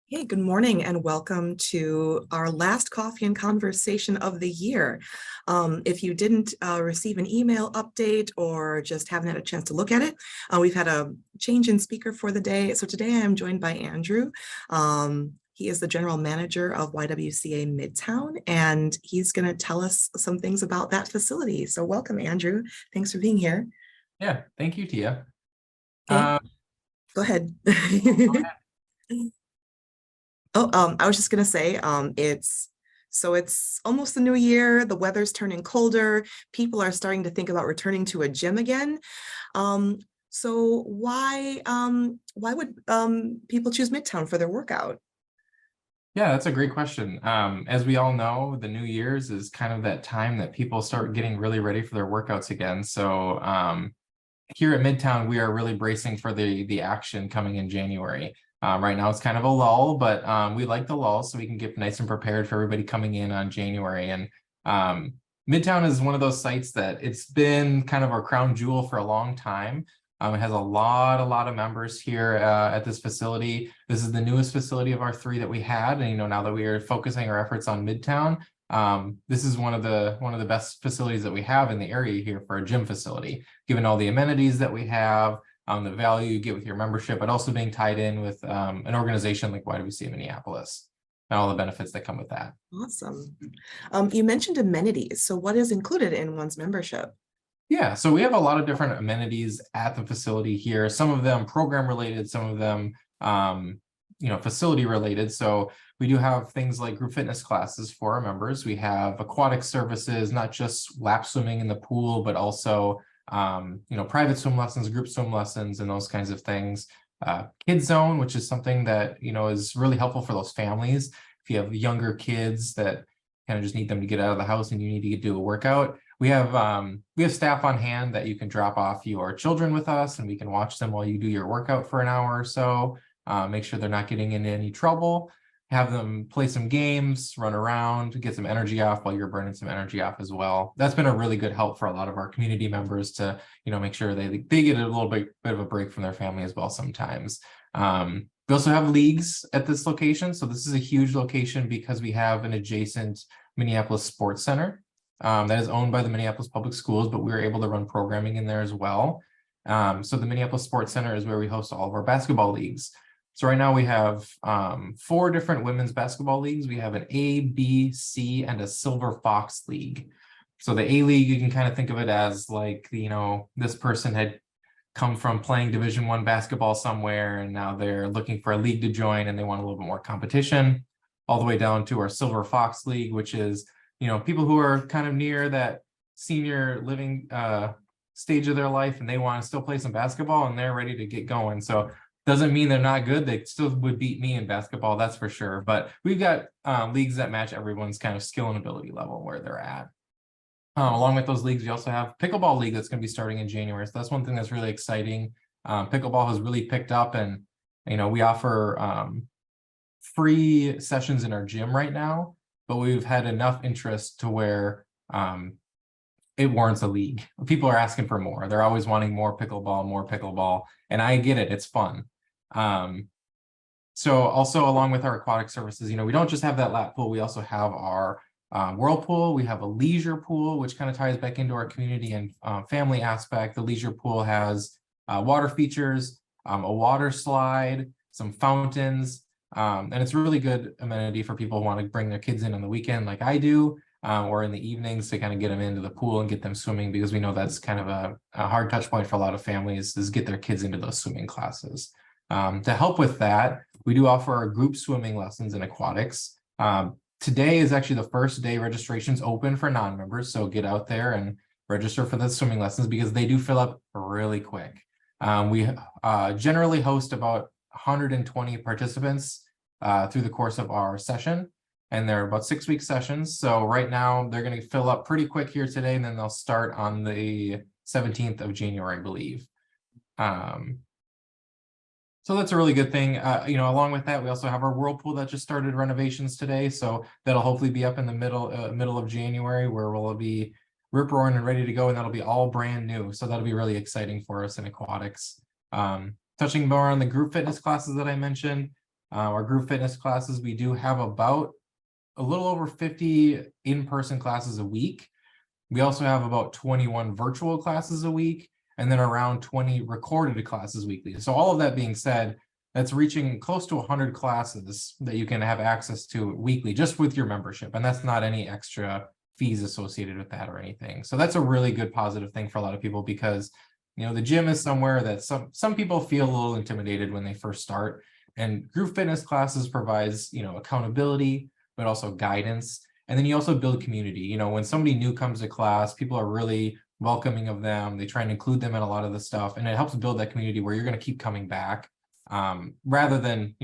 Hey, good morning and welcome to our last coffee and conversation of the year. If you didn't receive an email update or just haven't had a chance to look at it, we've had a change in speaker for the day. So today I am joined by Andrew. He is the general manager of YWCA Midtown, and he's going to tell us some things about that facility. So welcome, Andrew. Thanks for being here. Yeah, thank you, Tia. Okay, Uh, go ahead. Go ahead. Oh, I was just gonna say, it's almost the new year. The weather's turning colder. People are starting to think about returning to a gym again. Um, so why would people choose Midtown for their workout? Yeah, that's a great question. As we all know, the New Year's is kind of that time that people start getting really ready for their workouts again. So here at Midtown, we are really bracing for the action coming in January. Right now, it's kind of a lull, but we like the lull so we can get nice and prepared for everybody coming in on January. And Midtown is one of those sites that it's been kind of our crown jewel for a long time. It has a lot of members here at this facility. This is the newest facility of our three that we had, and now that we are focusing our efforts on Midtown, this is one of the best facilities that we have in the area here for a gym facility, given all the amenities that we have, the value you get with your membership, but also being tied in with an organization like YWCA Minneapolis and all the benefits that come with that. Awesome. You mentioned amenities. So what is included in one's membership? Yeah, so we have a lot of different amenities at the facility here. Some of them program related, some of them facility related. So we do have things like group fitness classes for our members. We have aquatic services, not just lap swimming in the pool, but also private swim lessons, group swim lessons, and those kinds of things. Kids zone, which is something that is really helpful for those families. If you have younger kids that kind of just need them to get out of the house and you need to do a workout, we have staff on hand that you can drop off your children with us, and we can watch them while you do your workout for an hour or so. Make sure they're not getting into any trouble. Have them play some games, run around, get some energy off while you're burning some energy off as well. That's been a really good help for a lot of our community members to make sure they get a little bit of a break from their family as well sometimes. We also have leagues at this location. So this is a huge location because we have an adjacent Minneapolis Sports Center that is owned by the Minneapolis Public Schools, but we were able to run programming in there as well. So the Minneapolis Sports Center is where we host all of our basketball leagues. So right now we have 4 different women's basketball leagues. We have an A, B, C, and a Silver Fox League. So the A League, you can kind of think of it as like, this person had come from playing Division I basketball somewhere, and now they're looking for a league to join and they want a little bit more competition, all the way down to our Silver Fox League, which is people who are kind of near that senior living stage of their life and they want to still play some basketball and they're ready to get going. So doesn't mean they're not good. They still would beat me in basketball, that's for sure. But we've got leagues that match everyone's kind of skill and ability level where they're at. Along with those leagues, we also have pickleball league that's going to be starting in January. So that's one thing that's really exciting. Pickleball has really picked up, and we offer free sessions in our gym right now, but we've had enough interest to where it warrants a league. People are asking for more. They're always wanting more pickleball, and I get it. It's fun. So also along with our aquatic services, we don't just have that lap pool. We also have our whirlpool. We have a leisure pool, which kind of ties back into our community and family aspect. The leisure pool has water features, a water slide, some fountains, and it's a really good amenity for people who want to bring their kids in on the weekend like I do, or in the evenings to kind of get them into the pool and get them swimming, because we know that's kind of a hard touch point for a lot of families, is get their kids into those swimming classes. To help with that, we do offer our group swimming lessons in aquatics. Today is actually the first day registration's open for non-members, so get out there and register for the swimming lessons because they do fill up really quick. We generally host about 120 participants through the course of our session, and they're about 6-week sessions. So right now they're going to fill up pretty quick here today, and then they'll start on the 17th of January, I believe. So that's a really good thing. Along with that, we also have our whirlpool that just started renovations today. So that'll hopefully be up in the middle of January, where we'll be rip roaring and ready to go, and that'll be all brand new. So that'll be really exciting for us in aquatics. Touching more on the group fitness classes that I mentioned, Our group fitness classes, we do have about a little over 50 in-person classes a week. We also have about 21 virtual classes a week, and then around 20 recorded classes weekly. So all of that being said, that's reaching close to 100 classes that you can have access to weekly just with your membership. And that's not any extra fees associated with that or anything. So that's a really good positive thing for a lot of people, because the gym is somewhere that some people feel a little intimidated when they first start. And group fitness classes provides, accountability, but also guidance. And then you also build community. When somebody new comes to class, people are really welcoming of them. They try and include them in a lot of the stuff, and it helps build that community where you're going to keep coming back, rather than,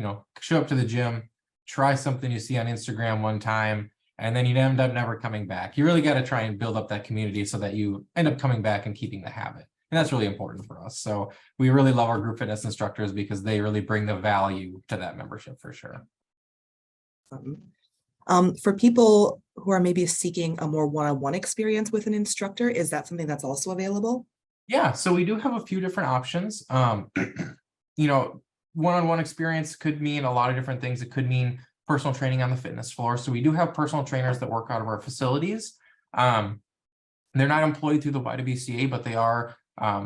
show up to the gym, try something you see on Instagram one time, and then you end up never coming back. You really got to try and build up that community so that you end up coming back and keeping the habit. And that's really important for us. So we really love our group fitness instructors because they really bring the value to that membership for sure. For people who are maybe seeking a more one-on-one experience with an instructor, is that something that's also available? Yeah, so we do have a few different options. One-on-one experience could mean a lot of different things. It could mean personal training on the fitness floor. So we do have personal trainers that work out of our facilities. They're not employed through the YWCA, but they are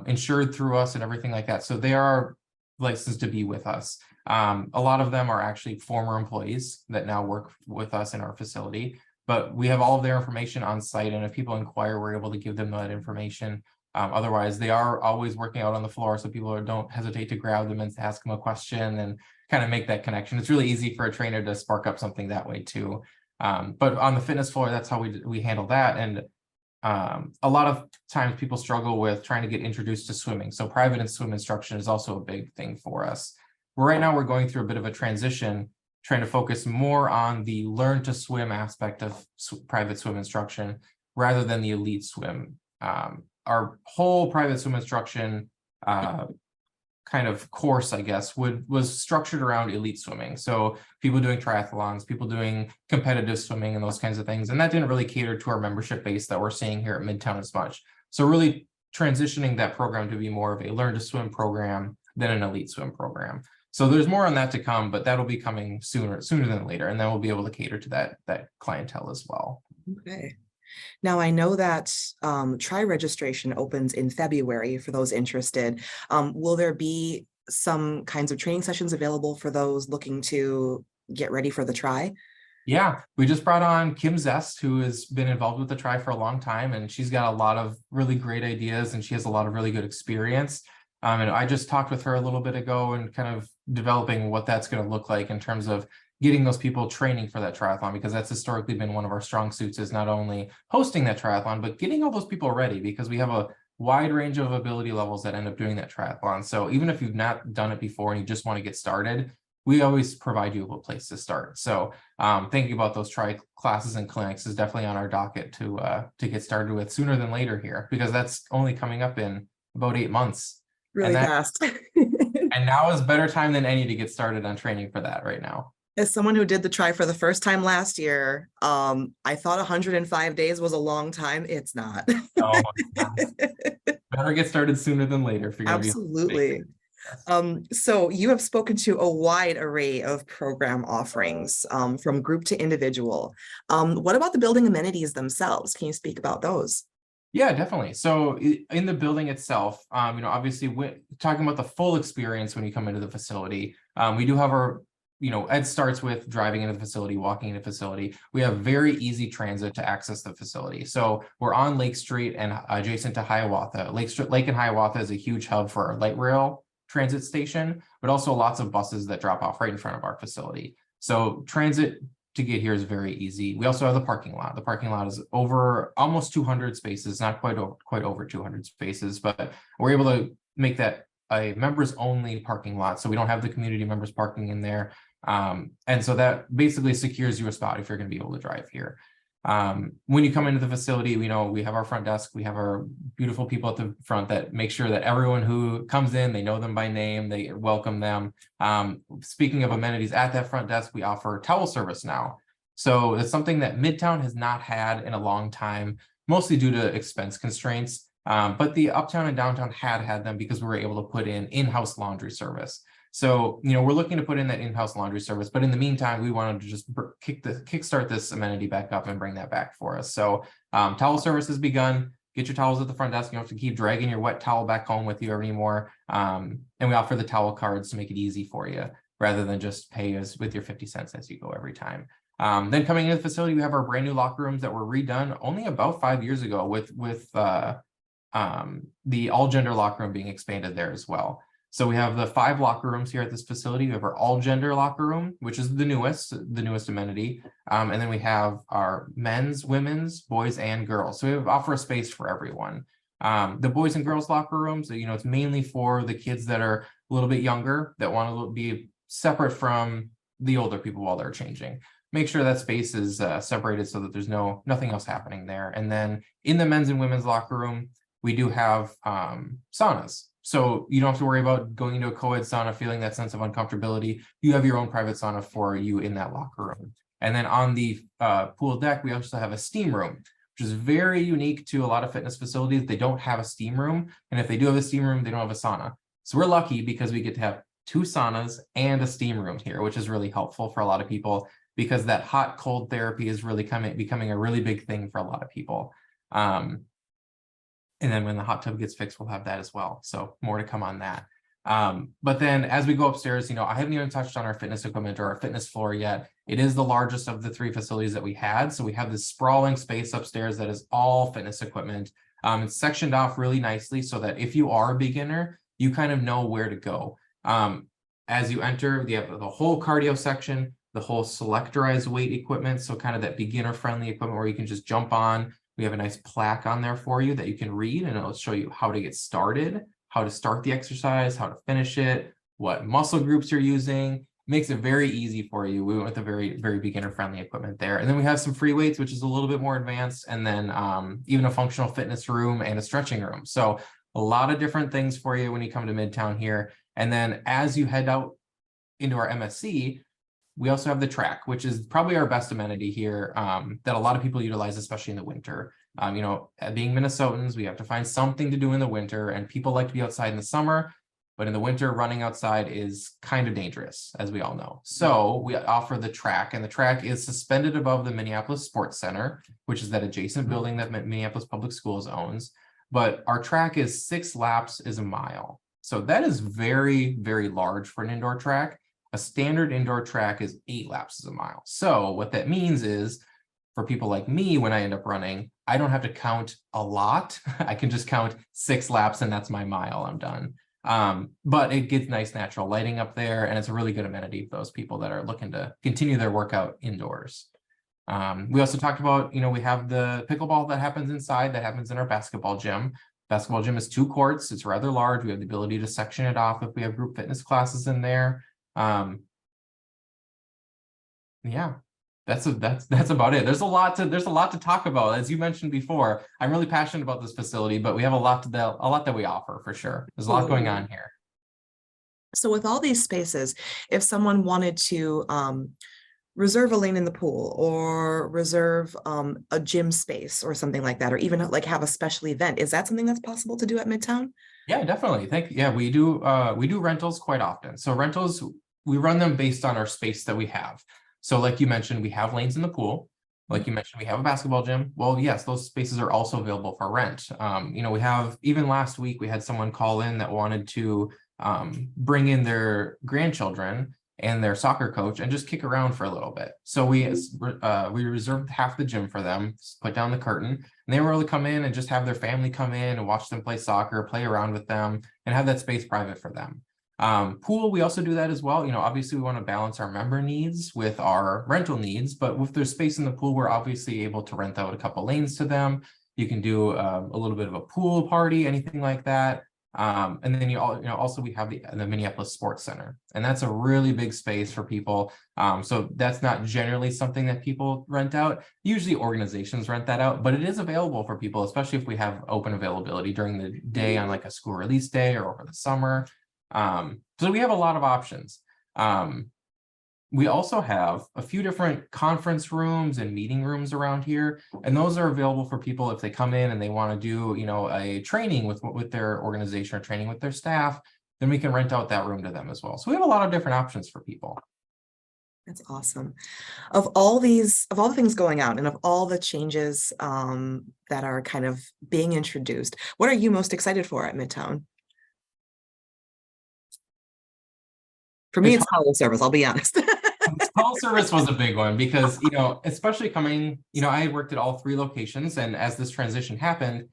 insured through us and everything like that. So they are licensed to be with us. A lot of them are actually former employees that now work with us in our facility, but we have all of their information on site. And if people inquire, we're able to give them that information. Otherwise, they are always working out on the floor, so people don't hesitate to grab them and ask them a question and kind of make that connection. It's really easy for a trainer to spark up something that way too. But on the fitness floor, that's how we handle that. And a lot of times people struggle with trying to get introduced to swimming. So private and swim instruction is also a big thing for us. Right now, we're going through a bit of a transition, trying to focus more on the learn to swim aspect of private swim instruction rather than the elite swim. Our whole private swim instruction kind of course, I guess, was structured around elite swimming. So people doing triathlons, people doing competitive swimming and those kinds of things. And that didn't really cater to our membership base that we're seeing here at Midtown as much. So really transitioning that program to be more of a learn to swim program than an elite swim program. So there's more on that to come, but that'll be coming sooner than later. And then we'll be able to cater to that clientele as well. Okay. Now, I know that tri-registration opens in February for those interested. Will there be some kinds of training sessions available for those looking to get ready for the tri? Yeah, we just brought on Kim Zest, who has been involved with the tri for a long time, and she's got a lot of really great ideas and she has a lot of really good experience. And I just talked with her a little bit ago and kind of developing what that's going to look like in terms of getting those people training for that triathlon, because that's historically been one of our strong suits, is not only hosting that triathlon, but getting all those people ready, because we have a wide range of ability levels that end up doing that triathlon. So even if you've not done it before and you just want to get started, we always provide you a place to start. So thinking about those tri classes and clinics is definitely on our docket to get started with sooner than later here, because that's only coming up in about 8 months. Really fast. And now is better time than any to get started on training for that right now. As someone who did the tri for the first time last year, I thought 105 days was a long time. It's not. Oh, better get started sooner than later if you're going to be. Absolutely. So you have spoken to a wide array of program offerings, from group to individual. What about the building amenities themselves? Can you speak about those? Yeah, definitely. So in the building itself, obviously talking about the full experience when you come into the facility, we do have our, Ed starts with driving into the facility, walking into the facility. We have very easy transit to access the facility. So we're on Lake Street and adjacent to Hiawatha. Lake and Hiawatha is a huge hub for our light rail transit station, but also lots of buses that drop off right in front of our facility. So transit to get here is very easy. We also have the parking lot. The parking lot is over almost 200 spaces, not quite over 200 spaces, but we're able to make that a members only parking lot. So we don't have the community members parking in there. And so that basically secures you a spot if you're going to be able to drive here. When you come into the facility, we have our front desk, we have our beautiful people at the front that make sure that everyone who comes in, they know them by name, they welcome them. Speaking of amenities at that front desk, we offer towel service now. So it's something that Midtown has not had in a long time, mostly due to expense constraints. But the Uptown and Downtown had them because we were able to put in-house laundry service. So, we're looking to put in that in-house laundry service, but in the meantime, we wanted to just kickstart this amenity back up and bring that back for us. So towel service has begun. Get your towels at the front desk. You don't have to keep dragging your wet towel back home with you anymore. And we offer the towel cards to make it easy for you, rather than just pay us with your 50 cents as you go every time. Then coming into the facility, we have our brand new locker rooms that were redone only about 5 years ago with the all gender locker room being expanded there as well. So we have the 5 locker rooms here at this facility. We have our all gender locker room, which is the newest amenity. And then we have our men's, women's, boys, and girls. So we offer a space for everyone. The boys and girls locker rooms, it's mainly for the kids that are a little bit younger, that want to be separate from the older people while they're changing. Make sure that space is separated so that there's nothing else happening there. And then in the men's and women's locker room, we do have saunas. So you don't have to worry about going into a co-ed sauna, feeling that sense of uncomfortability. You have your own private sauna for you in that locker room. And then on the pool deck, we also have a steam room, which is very unique to a lot of fitness facilities. They don't have a steam room. And if they do have a steam room, they don't have a sauna. So we're lucky because we get to have 2 saunas and a steam room here, which is really helpful for a lot of people, because that hot cold therapy is really becoming a really big thing for a lot of people. And then when the hot tub gets fixed, we'll have that as well. So more to come on that. But then as we go upstairs, I haven't even touched on our fitness equipment or our fitness floor yet. It is the largest of the 3 facilities that we had. So we have this sprawling space upstairs that is all fitness equipment. It's sectioned off really nicely so that if you are a beginner, you kind of know where to go. As you enter, you have the whole cardio section, the whole selectorized weight equipment. So kind of that beginner friendly equipment where you can just jump on. We have a nice plaque on there for you that you can read, and it'll show you how to get started, how to start the exercise, how to finish it, what muscle groups you're using. Makes it very easy for you. We went with a very, very beginner friendly equipment there. And then we have some free weights, which is a little bit more advanced, and then even a functional fitness room and a stretching room. So a lot of different things for you when you come to Midtown here. And then as you head out into our MSC, we also have the track, which is probably our best amenity here, that a lot of people utilize, especially in the winter. Being Minnesotans, we have to find something to do in the winter, and people like to be outside in the summer, but in the winter, running outside is kind of dangerous, as we all know. So we offer the track, and the track is suspended above the Minneapolis Sports Center, which is that adjacent building that Minneapolis Public Schools owns. But our track is 6 laps is a mile. So that is very, very large for an indoor track. A standard indoor track is 8 laps is a mile. So what that means is, for people like me, when I end up running, I don't have to count a lot. I can just count 6 laps and that's my mile. I'm done. But it gets nice natural lighting up there, and it's a really good amenity for those people that are looking to continue their workout indoors. We also talked about, we have the pickleball that happens inside, that happens in our basketball gym. Basketball gym is 2 courts. It's rather large. We have the ability to section it off if we have group fitness classes in there. Yeah, that's about it. There's a lot to talk about. As you mentioned before, I'm really passionate about this facility, but we have a lot that we offer for sure. There's a lot going on here. So with all these spaces, if someone wanted to reserve a lane in the pool, or reserve a gym space or something like that, or even like have a special event, is that something that's possible to do at Midtown? Yeah, definitely. We do rentals quite often. So rentals, we run them based on our space that we have. So like you mentioned, we have lanes in the pool. Like you mentioned, we have a basketball gym. Well, yes, those spaces are also available for rent. We have, even last week, we had someone call in that wanted to bring in their grandchildren and their soccer coach and just kick around for a little bit. So we reserved half the gym for them, put down the curtain, and they were able to come in and just have their family come in and watch them play soccer, play around with them, and have that space private for them. Pool, we also do that as well. Obviously we want to balance our member needs with our rental needs, but if there's space in the pool, we're obviously able to rent out a couple lanes to them. You can do a little bit of a pool party, anything like that. And then also we have the Minneapolis Sports Center, and that's a really big space for people. So that's not generally something that people rent out. Usually organizations rent that out, but it is available for people, especially if we have open availability during the day on like a school release day or over the summer. So we have a lot of options. We also have a few different conference rooms and meeting rooms around here, and those are available for people if they come in and they want to do, a training with their organization or training with their staff. then we can rent out that room to them as well. So we have a lot of different options for people. That's awesome. Of all the things going out and of all the changes that are kind of being introduced, what are you most excited for at Midtown? For me, it's towel service, I'll be honest. Call service was a big one because, especially coming, I had worked at all 3 locations, and as this transition happened,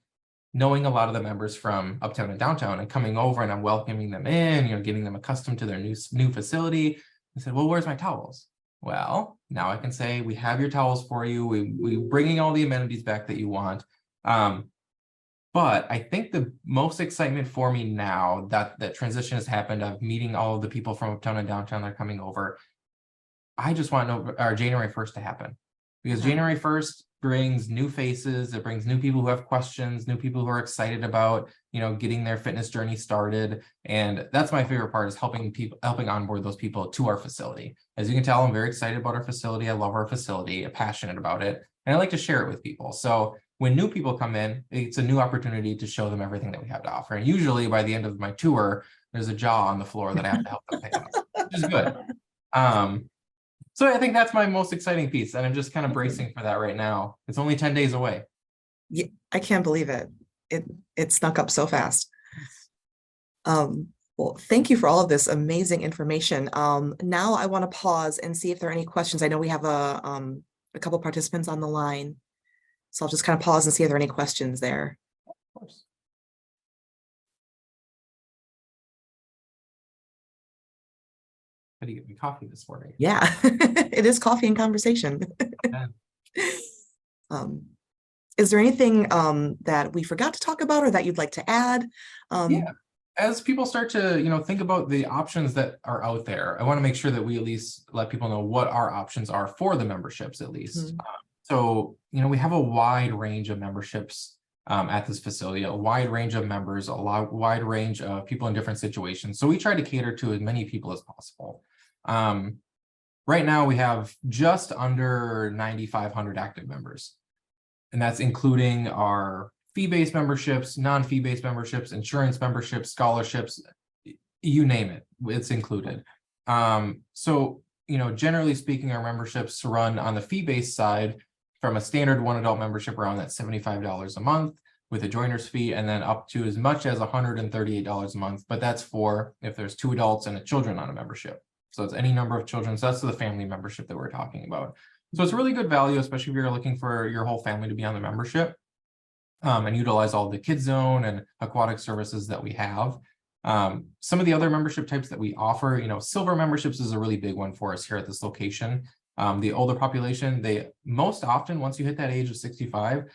knowing a lot of the members from uptown and downtown and coming over, and I'm welcoming them in, getting them accustomed to their new facility. I said, well, where's my towels? Well, now I can say, we have your towels for you. We bringing all the amenities back that you want. But I think the most excitement for me now that that transition has happened of meeting all of the people from uptown and downtown that are coming over, I just want our January 1st to happen, because January 1st brings new faces. It brings new people who have questions, new people who are excited about, getting their fitness journey started. And that's my favorite part, is helping onboard those people to our facility. As you can tell, I'm very excited about our facility. I love our facility, I'm passionate about it, and I like to share it with people. So when new people come in, it's a new opportunity to show them everything that we have to offer. And usually by the end of my tour, there's a jaw on the floor that I have to help them pay off, which is good. So I think that's my most exciting piece, and I'm just kind of bracing for that right now. It's only 10 days away. Yeah, I can't believe it. It snuck up so fast. Well, thank you for all of this amazing information. Now I want to pause and see if there are any questions. I know we have a couple participants on the line, so I'll just kind of pause and see if there are any questions there. Of course. How do you get me coffee this morning? Yeah, it is coffee and conversation. Yeah. Is there anything that we forgot to talk about or that you'd like to add? Yeah. As people start to, think about the options that are out there, I want to make sure that we at least let people know what our options are for the memberships, at least. So, we have a wide range of memberships at this facility, a wide range of members, wide range of people in different situations. So we try to cater to as many people as possible. Right now we have just under 9,500 active members, and that's including our fee-based memberships, non-fee-based memberships, insurance memberships, scholarships, you name it, it's included. So, generally speaking, our memberships run on the fee-based side from a standard 1 adult membership around that $75 a month with a joiner's fee, and then up to as much as $138 a month. But that's for if there's 2 adults and a children on a membership. So it's any number of children. So that's the family membership that we're talking about. So it's really good value, especially if you're looking for your whole family to be on the membership and utilize all the kids zone and aquatic services that we have. Some of the other membership types that we offer, silver memberships is a really big one for us here at this location. The older population, they most often, once you hit that age of 65,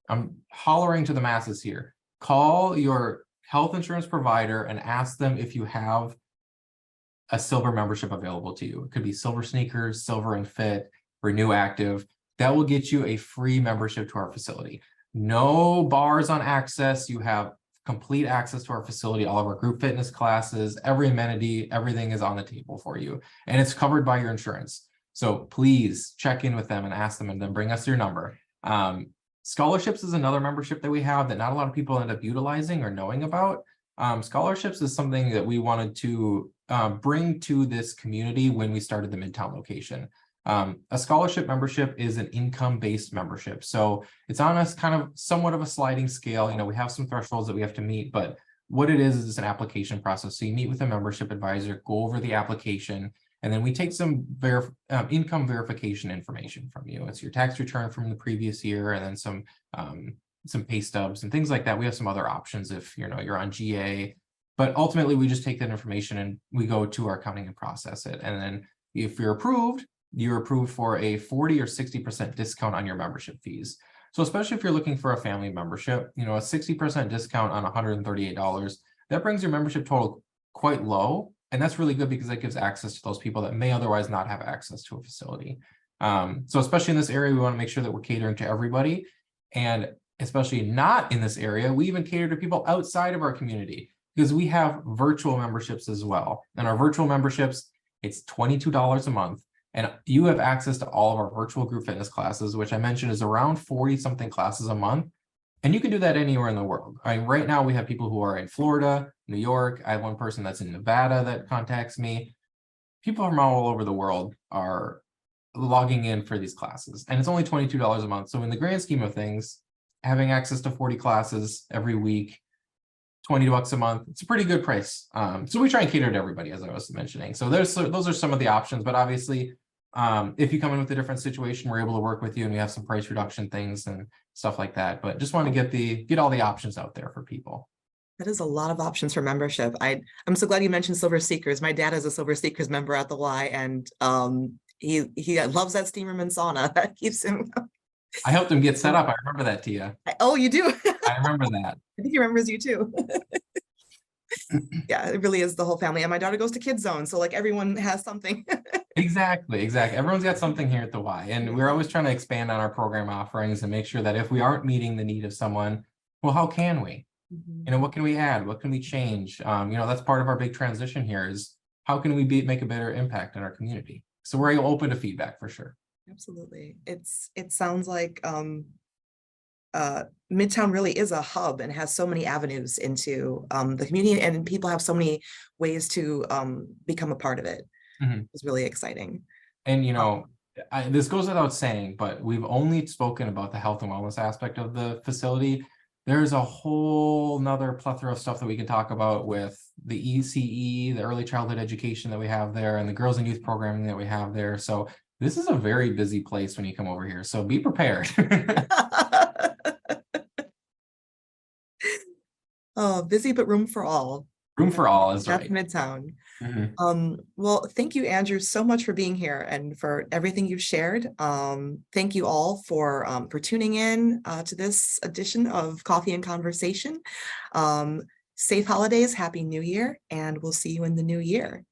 I'm hollering to the masses here, call your health insurance provider and ask them if you have a silver membership available to you. It could be Silver Sneakers, Silver and Fit, Renew Active. That will get you a free membership to our facility. No bars on access. You have complete access to our facility, all of our group fitness classes, every amenity, everything is on the table for you, and it's covered by your insurance. So please check in with them and ask them, and then bring us your number. Scholarships is another membership that we have that not a lot of people end up utilizing or knowing about. Scholarships is something that we wanted to bring to this community when we started the Midtown location. A scholarship membership is an income-based membership. So it's on us kind of somewhat of a sliding scale. We have some thresholds that we have to meet, but what it is an application process. So you meet with a membership advisor, go over the application, and then we take some income verification information from you. It's your tax return from the previous year, and then some pay stubs and things like that. We have some other options if you're on GA, but ultimately we just take that information and we go to our accounting and process it. And then if you're approved for a 40 or 60% discount on your membership fees. So especially if you're looking for a family membership, a 60% discount on $138, that brings your membership total quite low. And that's really good because that gives access to those people that may otherwise not have access to a facility. So especially in this area, we want to make sure that we're catering to everybody. And especially not in this area, we even cater to people outside of our community because we have virtual memberships as well. And our virtual memberships, it's $22 a month. And you have access to all of our virtual group fitness classes, which I mentioned is around 40 something classes a month. And you can do that anywhere in the world. Right now we have people who are in Florida, New York. I have one person that's in Nevada that contacts me. People from all over the world are logging in for these classes, and it's only $22 a month. So in the grand scheme of things, having access to 40 classes every week, $20 a month, it's a pretty good price. So we try and cater to everybody, as I was mentioning. So those are some of the options, but obviously, if you come in with a different situation, we're able to work with you, and we have some price reduction things and stuff like that. But just want to get all the options out there for people. That is a lot of options for membership. I'm so glad you mentioned Silver Seekers. My dad is a Silver Seekers member at the Y, and he loves that steam room and sauna. That keeps him. I helped him get set up. I remember that, Tia. Oh, you do? I remember that. I think he remembers you too. Yeah, it really is the whole family. And my daughter goes to Kids Zone, so like everyone has something. Exactly. Everyone's got something here at the Y, and we're always trying to expand on our program offerings and make sure that if we aren't meeting the need of someone, well, how can we? What can we add? What can we change? That's part of our big transition here is how can we make a better impact in our community? So we're open to feedback for sure. Absolutely. It sounds like Midtown really is a hub and has so many avenues into the community, and people have so many ways to become a part of it. It's really exciting. And this goes without saying, but we've only spoken about the health and wellness aspect of the facility. There's a whole nother plethora of stuff that we can talk about with the ECE, the early childhood education that we have there, and the girls and youth programming that we have there. So this is a very busy place when you come over here. So be prepared. Oh, busy, but room for all. Room for all is That's right. Midtown. Well, thank you, Andrew, so much for being here and for everything you've shared. Thank you all for tuning in to this edition of Coffee and Conversation. Safe holidays, Happy New Year, and we'll see you in the new year.